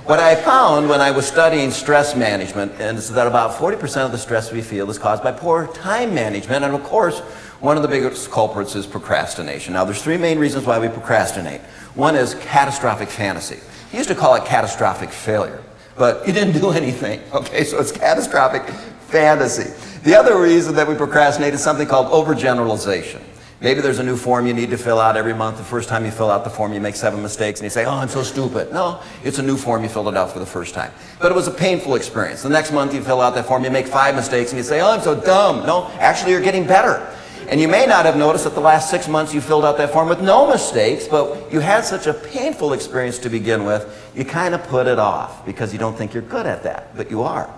What I found when I was studying stress management is that about 40% of the stress we feel is caused by poor time management, and of course, one of the biggest culprits is procrastination. Now, there's three main reasons why we procrastinate. One is catastrophic fantasy. He used to call it catastrophic failure, but you didn't do anything, okay? So it's catastrophic fantasy. The other reason that we procrastinate is something called overgeneralization. Maybe there's a new form you need to fill out every month. The first time you fill out the form, you make 7 mistakes, and you say, oh, I'm so stupid. No, it's a new form, you filled it out for the first time. But it was a painful experience. The next month you fill out that form, you make 5 mistakes, and you say, oh, I'm so dumb. No, actually you're getting better. And you may not have noticed that the last 6 months you filled out that form with no mistakes, but you had such a painful experience to begin with, you kind of put it off because you don't think you're good at that, but you are.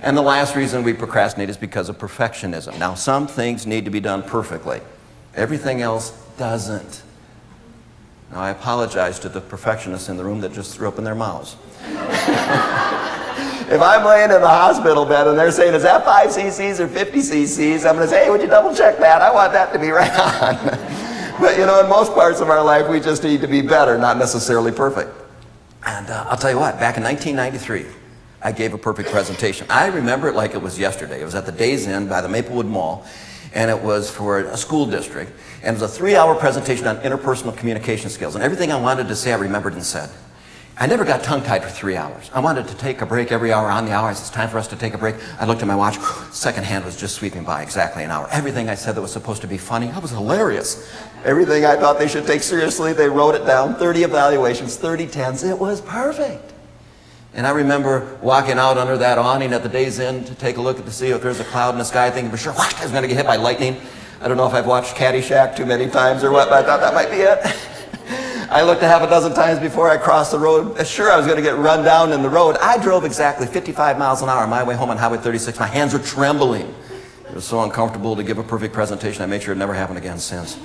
And the last reason we procrastinate is because of perfectionism. Now, some things need to be done perfectly. Everything else doesn't. Now, I apologize to the perfectionists in the room that just threw open their mouths. If I'm laying in the hospital bed and they're saying, is that 5 cc's or 50 cc's? I'm going to say, hey, would you double check that? I want that to be right on. But you know, in most parts of our life, we just need to be better, not necessarily perfect. And I'll tell you what, back in 1993, I gave a perfect presentation. I remember it like it was yesterday. It was at the Days Inn by the Maplewood Mall, and it was for a school district. And it was a 3-hour presentation on interpersonal communication skills. And everything I wanted to say, I remembered and said. I never got tongue-tied for 3 hours. I wanted to take a break every hour on the hour. I said, it's time for us to take a break. I looked at my watch. Second hand was just sweeping by exactly an hour. Everything I said that was supposed to be funny, that was hilarious. Everything I thought they should take seriously, they wrote it down. 30 evaluations, 30 tens. It was perfect. And I remember walking out under that awning at the Days Inn to take a look to see if there's a cloud in the sky, thinking for sure, what, I was going to get hit by lightning. I don't know if I've watched Caddyshack too many times or what, but I thought that might be it. I looked a half a dozen times before I crossed the road. Sure, I was going to get run down in the road. I drove exactly 55 miles an hour on my way home on Highway 36. My hands were trembling. It was so uncomfortable to give a perfect presentation. I made sure it never happened again since.